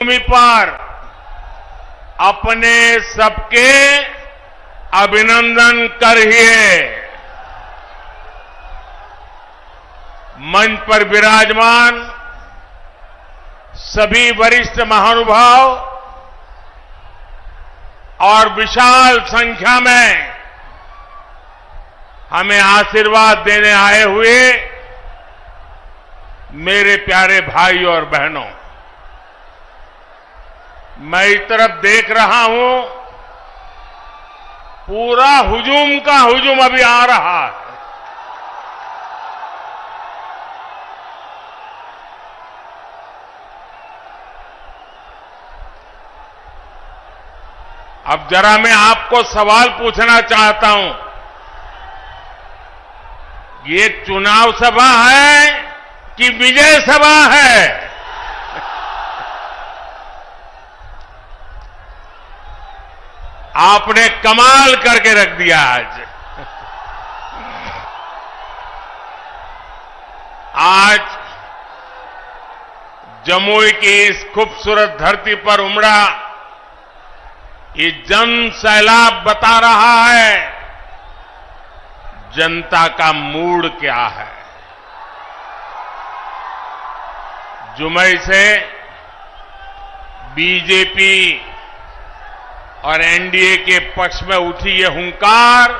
भूमि पर अपने सबके अभिनंदन करिए। मंच पर विराजमान सभी वरिष्ठ महानुभाव और विशाल संख्या में हमें आशीर्वाद देने आए हुए मेरे प्यारे भाई और बहनों, मैं इस तरफ देख रहा हूं, पूरा हुजूम का हुजूम अभी आ रहा है। अब जरा मैं आपको सवाल पूछना चाहता हूं, ये चुनाव सभा है कि विजय सभा है? आपने कमाल करके रख दिया आज। आज जमुई की इस खूबसूरत धरती पर उमड़ा ये जन सैलाब बता रहा है जनता का मूड क्या है। जुमई से बीजेपी और एनडीए के पक्ष में उठी ये हुंकार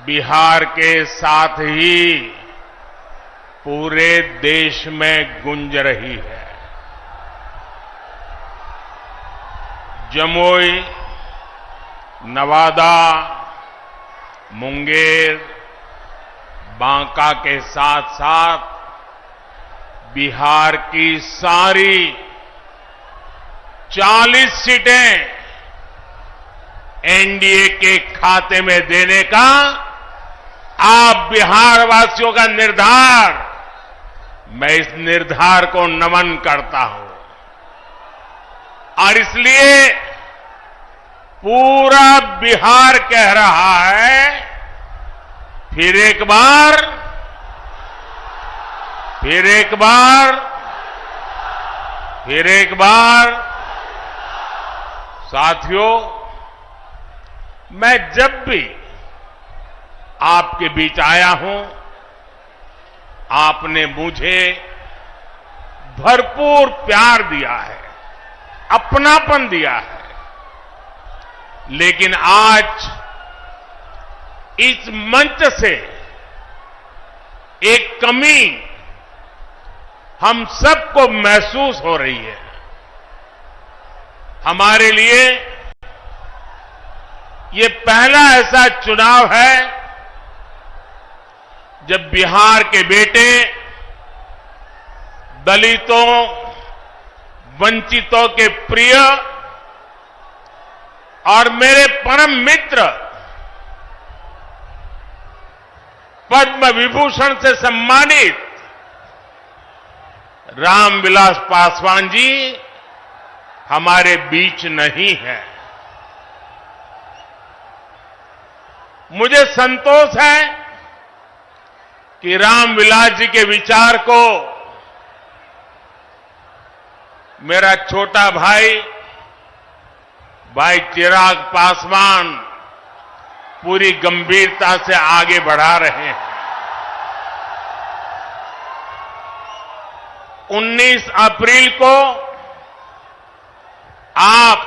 बिहार के साथ ही पूरे देश में गूंज रही है। जमुई, नवादा, मुंगेर, बांका के साथ साथ बिहार की सारी 40 सीटें एनडीए के खाते में देने का आप बिहार वासियों का निर्धार, मैं इस निर्धार को नमन करता हूं। और इसलिए पूरा बिहार कह रहा है, फिर एक बार, फिर एक बार, फिर एक बार। साथियों, मैं जब भी आपके बीच आया हूं, आपने मुझे भरपूर प्यार दिया है, अपनापन दिया है। लेकिन आज इस मंच से एक कमी हम सबको महसूस हो रही है। हमारे लिए ये पहला ऐसा चुनाव है जब बिहार के बेटे दलितों, वंचितों के प्रिय और मेरे परम मित्र पद्म विभूषण से सम्मानित रामविलास पासवान जी हमारे बीच नहीं है। मुझे संतोष है कि रामविलास जी के विचार को मेरा छोटा भाई चिराग पासवान पूरी गंभीरता से आगे बढ़ा रहे हैं। 19 अप्रैल को आप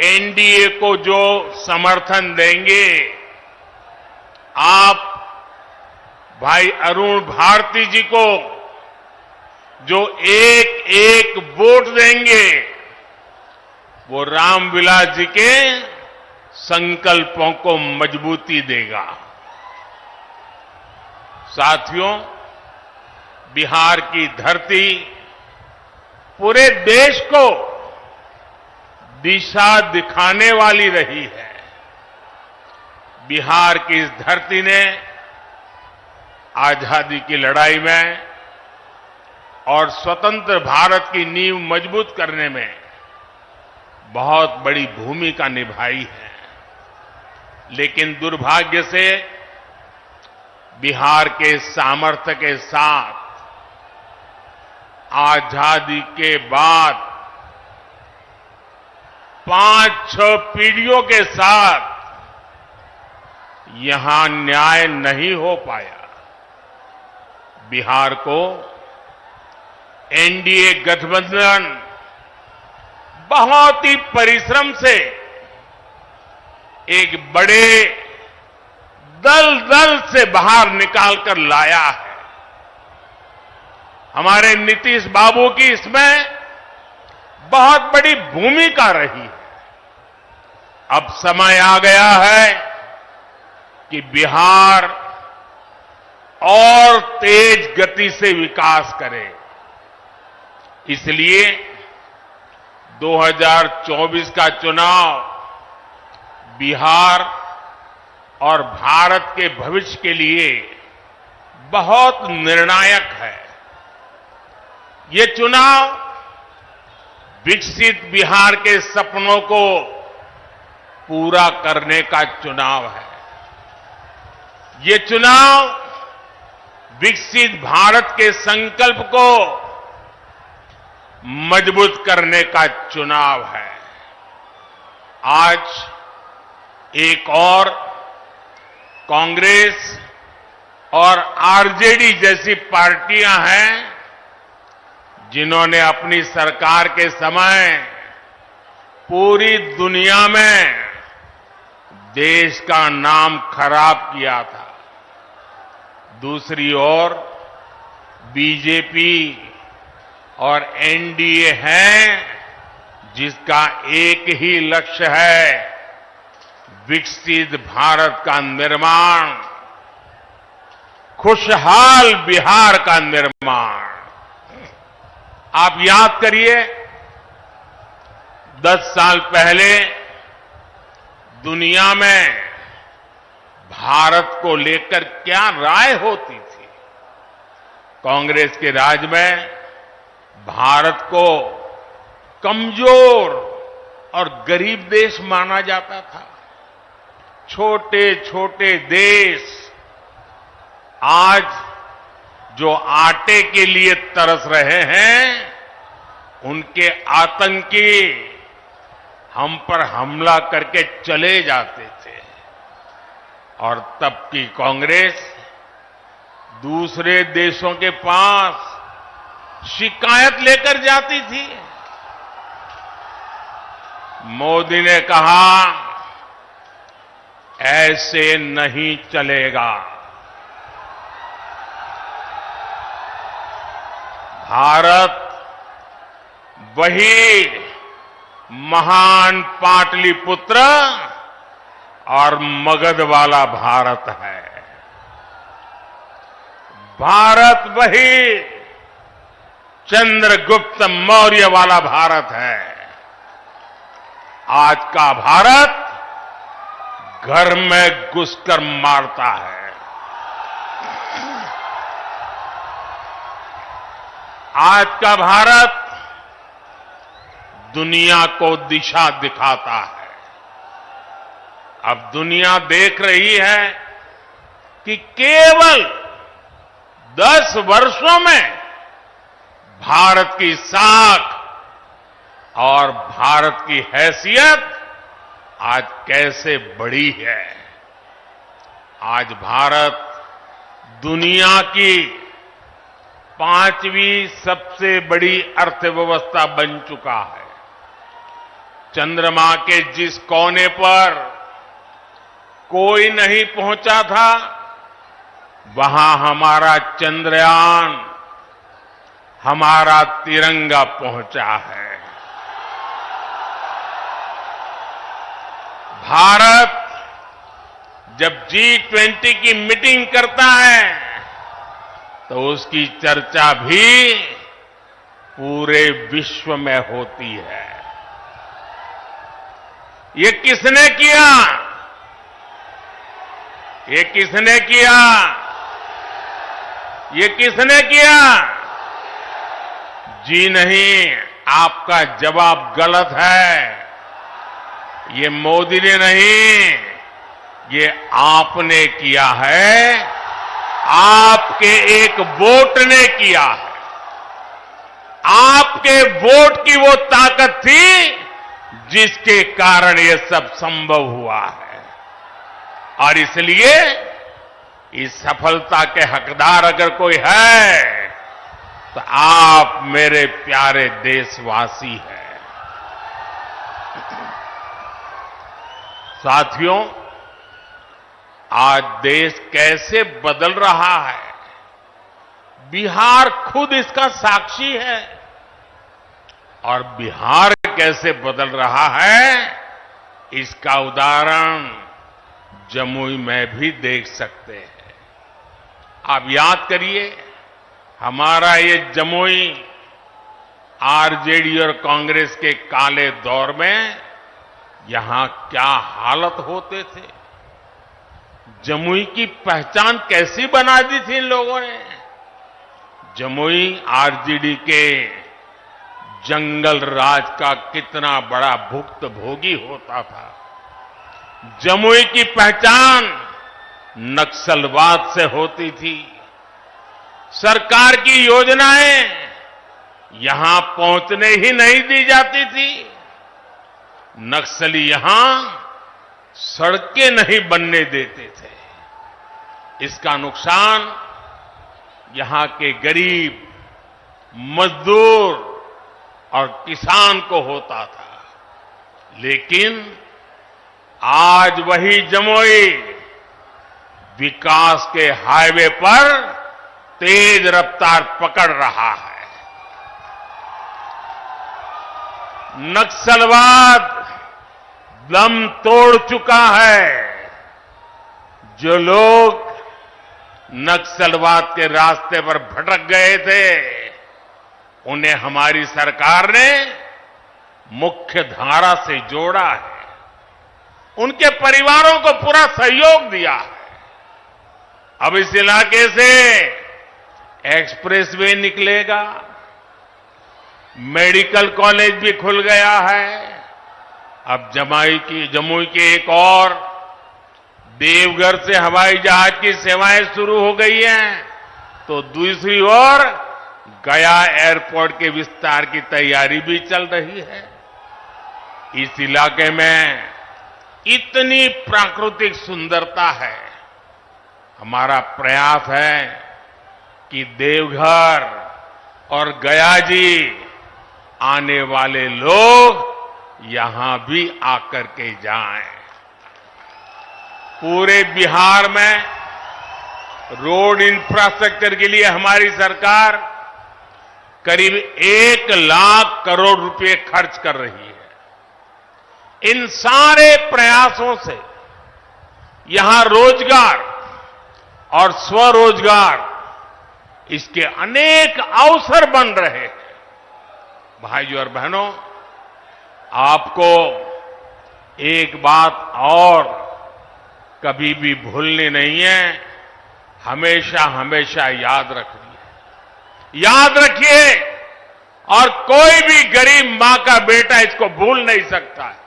एनडीए को जो समर्थन देंगे, आप भाई अरुण भारती जी को जो एक एक वोट देंगे, वो रामविलास जी के संकल्पों को मजबूती देगा। साथियों, बिहार की धरती पूरे देश को दिशा दिखाने वाली रही है। बिहार की इस धरती ने आजादी की लड़ाई में और स्वतंत्र भारत की नींव मजबूत करने में बहुत बड़ी भूमिका निभाई है। लेकिन दुर्भाग्य से बिहार के सामर्थ्य के साथ आजादी के बाद 5-6 पीढ़ियों के साथ यहां न्याय नहीं हो पाया। बिहार को एनडीए गठबंधन बहुत ही परिश्रम से एक बड़े दल से बाहर निकालकर लाया है। हमारे नीतीश बाबू की इसमें बहुत बड़ी भूमिका रही है। अब समय आ गया है कि बिहार और तेज गति से विकास करे। इसलिए 2024 का चुनाव बिहार और भारत के भविष्य के लिए बहुत निर्णायक है। ये चुनाव विकसित बिहार के सपनों को पूरा करने का चुनाव है। ये चुनाव विकसित भारत के संकल्प को मजबूत करने का चुनाव है। आज एक और कांग्रेस और आरजेडी जैसी पार्टियां हैं जिन्होंने अपनी सरकार के समय पूरी दुनिया में देश का नाम खराब किया था। दूसरी ओर बीजेपी और एनडीए है जिसका एक ही लक्ष्य है, विकसित भारत का निर्माण, खुशहाल बिहार का निर्माण। आप याद करिए 10 साल पहले दुनिया में भारत को लेकर क्या राय होती थी। कांग्रेस के राज में भारत को कमजोर और गरीब देश माना जाता था। छोटे छोटे देश आज जो आटे के लिए तरस रहे हैं, उनके आतंकी हम पर हमला करके चले जाते थे। और तब की कांग्रेस दूसरे देशों के पास शिकायत लेकर जाती थी। मोदी ने कहा, ऐसे नहीं चलेगा। भारत वही महान पाटलिपुत्र और मगध वाला भारत है। भारत वही चंद्रगुप्त मौर्य वाला भारत है। आज का भारत घर में घुसकर मारता है। आज का भारत दुनिया को दिशा दिखाता है। अब दुनिया देख रही है कि केवल 10 वर्षों में भारत की साख और भारत की हैसियत आज कैसे बढ़ी है। आज भारत दुनिया की 5वीं सबसे बड़ी अर्थव्यवस्था बन चुका है। चंद्रमा के जिस कोने पर कोई नहीं पहुंचा था, वहां हमारा चंद्रयान, हमारा तिरंगा पहुंचा है। भारत जब G20 की मीटिंग करता है तो उसकी चर्चा भी पूरे विश्व में होती है। ये किसने किया? ये किसने किया? ये किसने किया? जी नहीं, आपका जवाब गलत है। ये मोदी ने नहीं, ये आपने किया है। आपके एक वोट ने किया है। आपके वोट की वो ताकत थी जिसके कारण ये सब संभव हुआ है। और इसलिए इस सफलता के हकदार अगर कोई है तो आप मेरे प्यारे देशवासी हैं। साथियों, आज देश कैसे बदल रहा है, बिहार खुद इसका साक्षी है। और बिहार कैसे बदल रहा है, इसका उदाहरण जमुई में भी देख सकते हैं। आप याद करिए, हमारा ये जमुई आरजेडी और कांग्रेस के काले दौर में यहां क्या हालत होते थे। जमुई की पहचान कैसी बना दी थी इन लोगों ने। जमुई आरजेडी के जंगल राज का कितना बड़ा भुक्तभोगी होता था। जमुई की पहचान नक्सलवाद से होती थी। सरकार की योजनाएं यहां पहुंचने ही नहीं दी जाती थी। नक्सली यहां सड़कें नहीं बनने देते थे। इसका नुकसान यहां के गरीब, मजदूर और किसान को होता था। लेकिन आज वही जमुई विकास के हाईवे पर तेज रफ्तार पकड़ रहा है। नक्सलवाद दम तोड़ चुका है। जो लोग नक्सलवाद के रास्ते पर भटक गए थे, उन्हें हमारी सरकार ने मुख्य धारा से जोड़ा है। उनके परिवारों को पूरा सहयोग दिया है। अब इस इलाके से एक्सप्रेसवे निकलेगा, मेडिकल कॉलेज भी खुल गया है। अब जमुई के एक और देवघर से हवाई जहाज की सेवाएं शुरू हो गई हैं, तो दूसरी ओर गया एयरपोर्ट के विस्तार की तैयारी भी चल रही है। इस इलाके में इतनी प्राकृतिक सुंदरता है। हमारा प्रयास है कि देवघर और गया जी आने वाले लोग यहां भी आकर के जाएं। पूरे बिहार में रोड इंफ्रास्ट्रक्चर के लिए हमारी सरकार करीब 1 लाख करोड़ रुपए खर्च कर रही है। इन सारे प्रयासों से यहां रोजगार और स्वरोजगार, इसके अनेक अवसर बन रहे हैं। भाइयों और बहनों, आपको एक बात और कभी भी भूलनी नहीं है, हमेशा हमेशा याद रखिए। याद रखिए, और कोई भी गरीब मां का बेटा इसको भूल नहीं सकता है।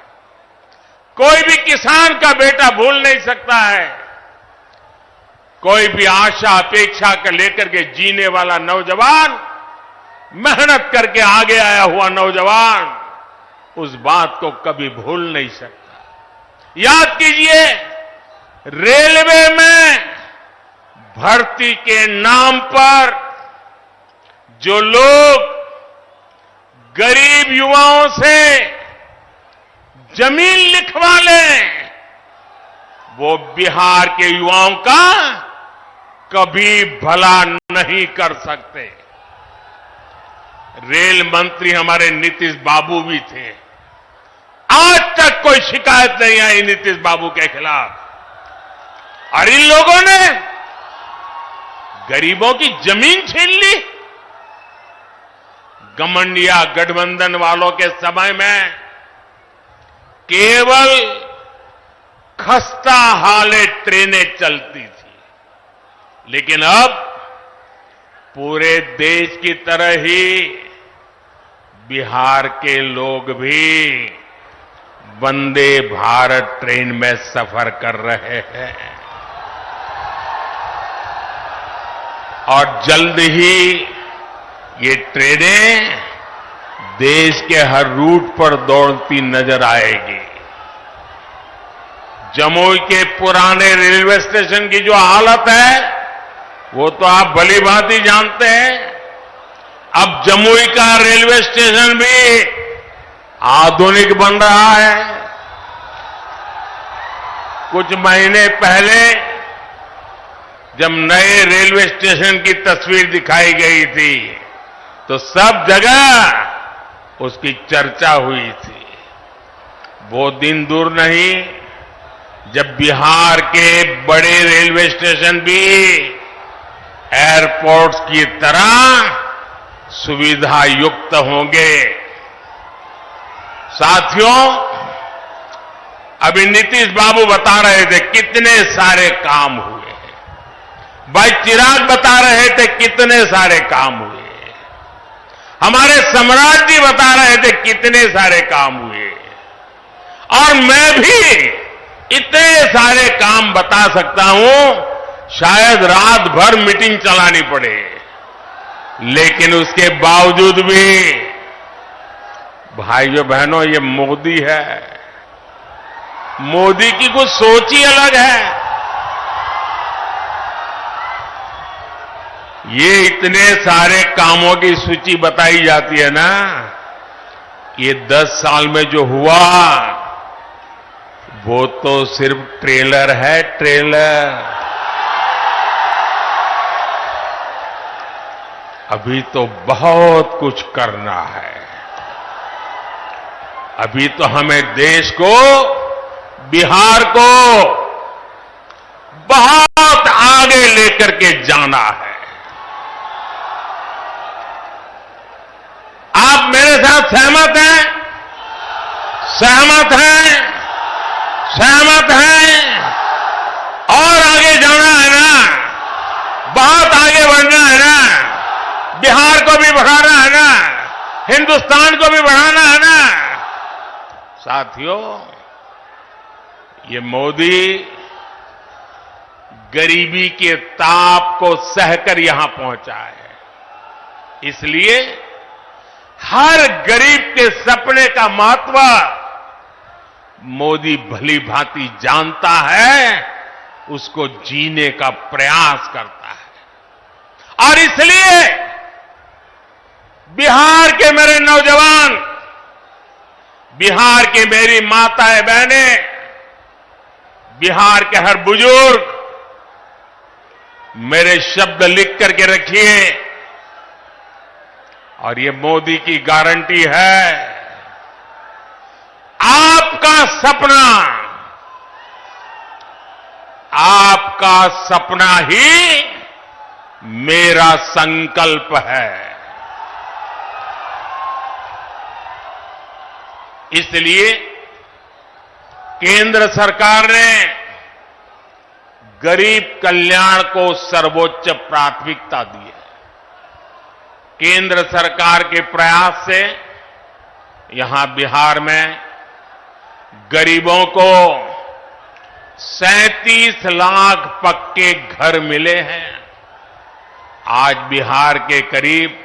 कोई भी किसान का बेटा भूल नहीं सकता है। कोई भी आशा अपेक्षा कर लेकर के जीने वाला नौजवान, मेहनत करके आगे आया हुआ नौजवान, उस बात को कभी भूल नहीं सकता। याद कीजिए, रेलवे में भर्ती के नाम पर जो लोग गरीब युवाओं से जमीन लिखवा लें, वो बिहार के युवाओं का कभी भला नहीं कर सकते। रेल मंत्री हमारे नीतीश बाबू भी थे। आज तक कोई शिकायत नहीं आई नीतीश बाबू के खिलाफ। और इन लोगों ने गरीबों की जमीन छीन ली। गठबंधन गठबंधन वालों के समय में केवल खस्ता हाले ट्रेनें चलती थी, लेकिन अब पूरे देश की तरह ही बिहार के लोग भी वंदे भारत ट्रेन में सफर कर रहे हैं। और जल्द ही ये ट्रेनें देश के हर रूट पर दौड़ती नजर आएगी। जमुई के पुराने रेलवे स्टेशन की जो हालत है वो तो आप भली भांति जानते हैं। अब जमुई का रेलवे स्टेशन भी आधुनिक बन रहा है। कुछ महीने पहले जब नए रेलवे स्टेशन की तस्वीर दिखाई गई थी तो सब जगह उसकी चर्चा हुई थी। वो दिन दूर नहीं जब बिहार के बड़े रेलवे स्टेशन भी एयरपोर्ट्स की तरह सुविधा युक्त होंगे। साथियों, अभी नीतीश बाबू बता रहे थे कितने सारे काम हुए हैं। भाई चिराग बता रहे थे कितने सारे काम हुए। हमारे सम्राट जी बता रहे थे कितने सारे काम हुए। और मैं भी इतने सारे काम बता सकता हूं, शायद रात भर मीटिंग चलानी पड़े, लेकिन उसके बावजूद भी भाइयों बहनों ये मोदी है। मोदी की कुछ सोच ही अलग है। ये इतने सारे कामों की सूची बताई जाती है ना, ये 10 साल में जो हुआ वो तो सिर्फ ट्रेलर है, ट्रेलर। अभी तो बहुत कुछ करना है। अभी तो हमें देश को, बिहार को बहुत आगे लेकर के जाना है। आप मेरे साथ सहमत हैं? सहमत हैं? सहमत हैं? और आगे जाना है ना, बहुत आगे बढ़ना है ना, बिहार को भी बढ़ाना है ना, हिंदुस्तान को भी बढ़ाना है ना। साथियों, ये मोदी गरीबी के ताप को सहकर यहां पहुंचा है। इसलिए हर गरीब के सपने का महत्व मोदी भली भांति जानता है, उसको जीने का प्रयास करता है। और इसलिए बिहार के मेरे नौजवान, बिहार की मेरी माताएं बहनें, बिहार के हर बुजुर्ग मेरे शब्द लिख करके रखिए। और ये मोदी की गारंटी है, आपका सपना, आपका सपना ही मेरा संकल्प है। इसलिए केंद्र सरकार ने गरीब कल्याण को सर्वोच्च प्राथमिकता दी है। केंद्र सरकार के प्रयास से यहां बिहार में गरीबों को 37 लाख पक्के घर मिले हैं। आज बिहार के करीब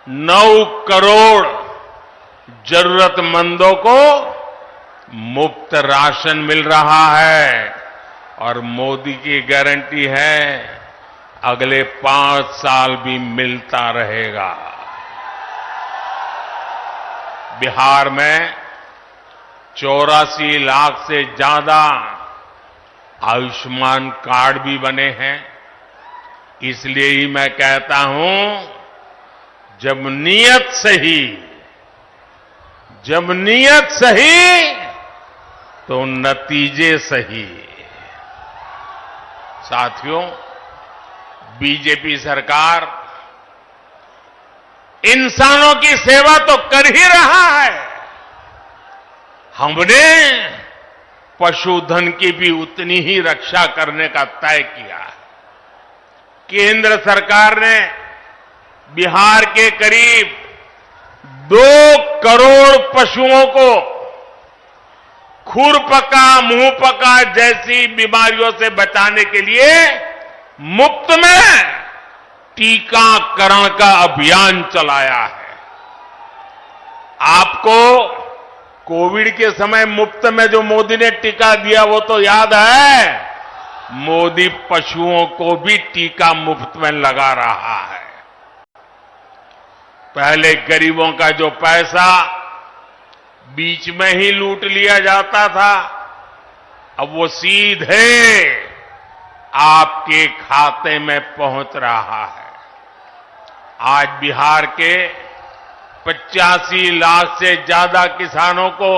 9 करोड़ जरूरतमंदों को मुफ्त राशन मिल रहा है। और मोदी की गारंटी है, अगले 5 साल भी मिलता रहेगा। बिहार में 84 लाख से ज्यादा आयुष्मान कार्ड भी बने हैं। इसलिए ही मैं कहता हूं, जब नीयत सही, जब नीयत सही तो नतीजे सही। साथियों, बीजेपी सरकार इंसानों की सेवा तो कर ही रहा है। हमने पशुधन की भी उतनी ही रक्षा करने का तय किया है। केंद्र सरकार ने बिहार के करीब 2 करोड़ पशुओं को खुरपका, मुंहपका जैसी बीमारियों से बचाने के लिए मुफ्त में टीकाकरण का अभियान चलाया है। आपको कोविड के समय मुफ्त में जो मोदी ने टीका दिया वो तो याद है। मोदी पशुओं को भी टीका मुफ्त में लगा रहा है। पहले गरीबों का जो पैसा बीच में ही लूट लिया जाता था, अब वो सीधे आपके खाते में पहुंच रहा है। आज बिहार के 85 लाख से ज्यादा किसानों को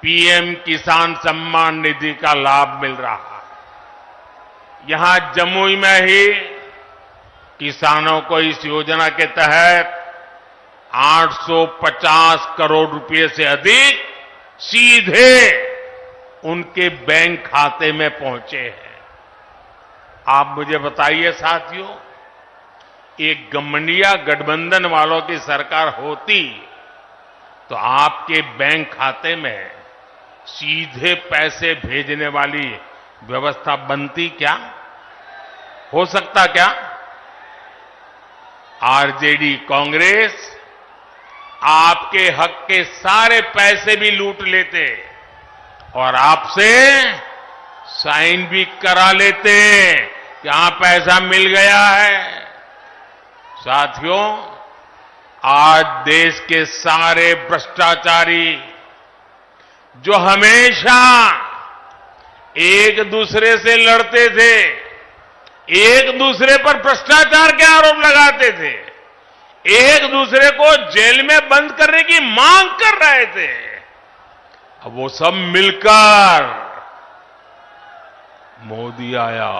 पीएम किसान सम्मान निधि का लाभ मिल रहा है। यहां जमुई में ही किसानों को इस योजना के तहत 850 करोड़ रुपए से अधिक सीधे उनके बैंक खाते में पहुंचे हैं। आप मुझे बताइए साथियों, एक गठबंधन गठबंधन वालों की सरकार होती तो आपके बैंक खाते में सीधे पैसे भेजने वाली व्यवस्था बनती क्या? हो सकता क्या? आरजेडी कांग्रेस आपके हक के सारे पैसे भी लूट लेते और आपसे साइन भी करा लेते कि हां पैसा मिल गया है। साथियों, आज देश के सारे भ्रष्टाचारी जो हमेशा एक दूसरे से लड़ते थे, एक दूसरे पर भ्रष्टाचार के आरोप लगाते थे, एक दूसरे को जेल में बंद करने की मांग कर रहे थे, अब वो सब मिलकर मोदी आया।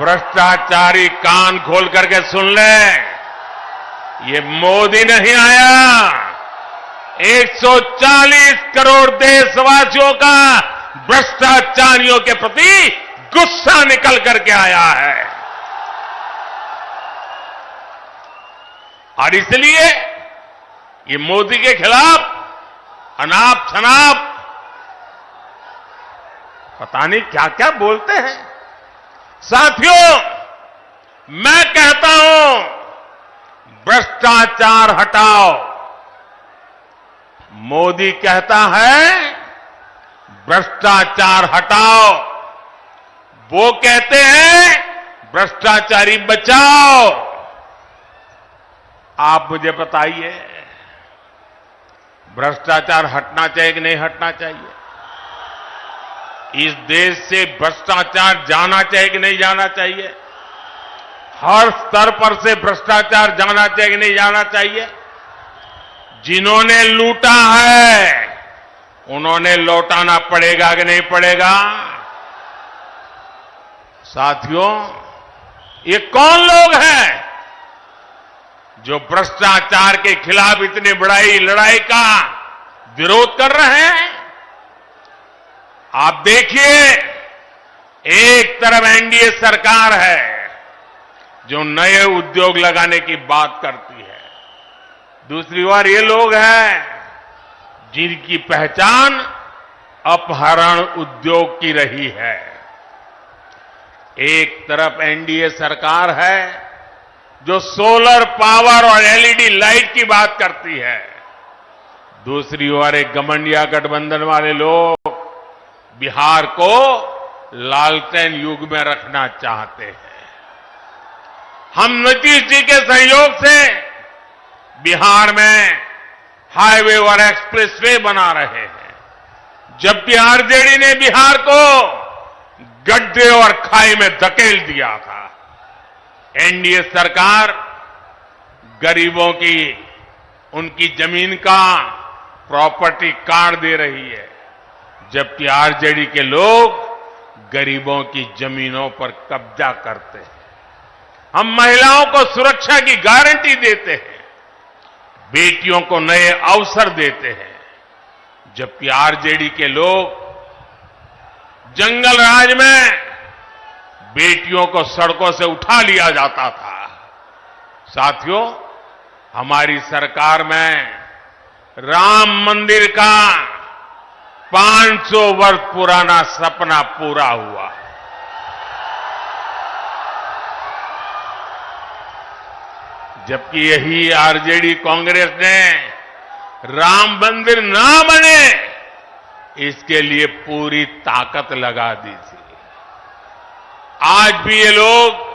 भ्रष्टाचारी कान खोल करके सुन ले, ये मोदी नहीं आया, 140 करोड़ देशवासियों का भ्रष्टाचारियों के प्रति गुस्सा निकल करके आया है। और इसलिए ये मोदी के खिलाफ अनाप शनाप पता नहीं क्या क्या बोलते हैं। साथियों, मैं कहता हूं भ्रष्टाचार हटाओ। मोदी कहता है भ्रष्टाचार हटाओ, वो कहते हैं भ्रष्टाचारी बचाओ। आप मुझे बताइए, भ्रष्टाचार हटना चाहिए कि नहीं हटना चाहिए? इस देश से भ्रष्टाचार जाना चाहिए कि नहीं जाना चाहिए? हर स्तर पर से भ्रष्टाचार जाना चाहिए कि नहीं जाना चाहिए? जिन्होंने लूटा है उन्होंने लौटाना पड़ेगा कि नहीं पड़ेगा? साथियों, ये कौन लोग हैं जो भ्रष्टाचार के खिलाफ इतनी बड़ी लड़ाई का विरोध कर रहे हैं? आप देखिए, एक तरफ एनडीए सरकार है जो नए उद्योग लगाने की बात करती है, दूसरी ओर ये लोग हैं जिनकी पहचान अपहरण उद्योग की रही है। एक तरफ एनडीए सरकार है जो सोलर पावर और एलईडी लाइट की बात करती है, दूसरी ओर एक गठबंधन गठबंधन वाले लोग बिहार को लालटेन युग में रखना चाहते हैं। हम नीतीश जी के सहयोग से बिहार में हाईवे और एक्सप्रेसवे बना रहे हैं, जबकि आरजेडी ने बिहार को गड्ढे और खाई में धकेल दिया था। एनडीए सरकार गरीबों की उनकी जमीन का प्रॉपर्टी कार्ड दे रही है, जबकि आरजेडी के लोग गरीबों की जमीनों पर कब्जा करते हैं। हम महिलाओं को सुरक्षा की गारंटी देते हैं, बेटियों को नए अवसर देते हैं, जबकि आरजेडी के लोग जंगल राज में बेटियों को सड़कों से उठा लिया जाता था। साथियों, हमारी सरकार में राम मंदिर का 500 वर्ष पुराना सपना पूरा हुआ। जबकि यही आरजेडी कांग्रेस ने राम मंदिर ना बने इसके लिए पूरी ताकत लगा दी थी। आज भी ये लोग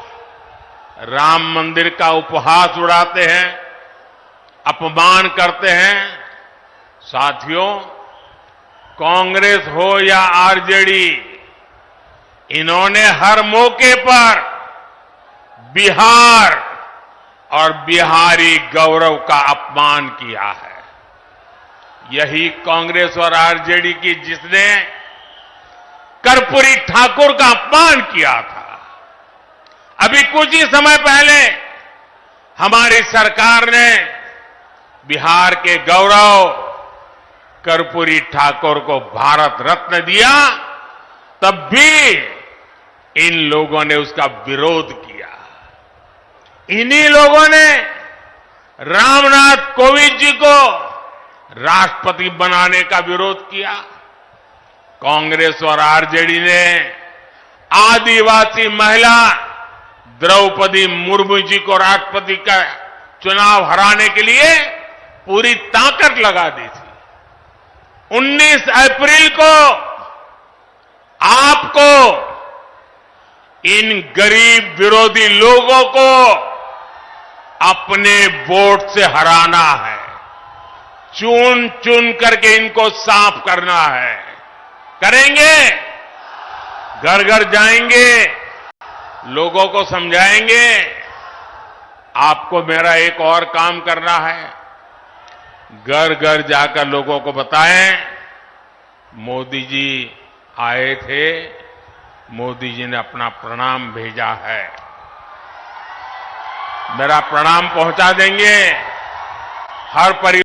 राम मंदिर का उपहास उड़ाते हैं, अपमान करते हैं। साथियों, कांग्रेस हो या आरजेडी, इन्होंने हर मौके पर बिहार और बिहारी गौरव का अपमान किया है। यही कांग्रेस और आरजेडी की जिसने कर्पूरी ठाकुर का अपमान किया था। अभी कुछ ही समय पहले हमारी सरकार ने बिहार के गौरव कर्पूरी ठाकुर को भारत रत्न दिया, तब भी इन लोगों ने उसका विरोध किया। इन्हीं लोगों ने रामनाथ कोविंद जी को राष्ट्रपति बनाने का विरोध किया। कांग्रेस और आरजेडी ने आदिवासी महिला द्रौपदी मुर्मू जी को राष्ट्रपति का चुनाव हराने के लिए पूरी ताकत लगा दी थी। 19 अप्रैल को आपको इन गरीब विरोधी लोगों को अपने वोट से हराना है। चुन चुन करके इनको साफ करना है। करेंगे? घर घर जाएंगे, लोगों को समझाएंगे। आपको मेरा एक और काम करना है। घर घर जाकर लोगों को बताएं, मोदी जी आए थे, मोदी जी ने अपना प्रणाम भेजा है। मेरा प्रणाम पहुंचा देंगे। हर परिवार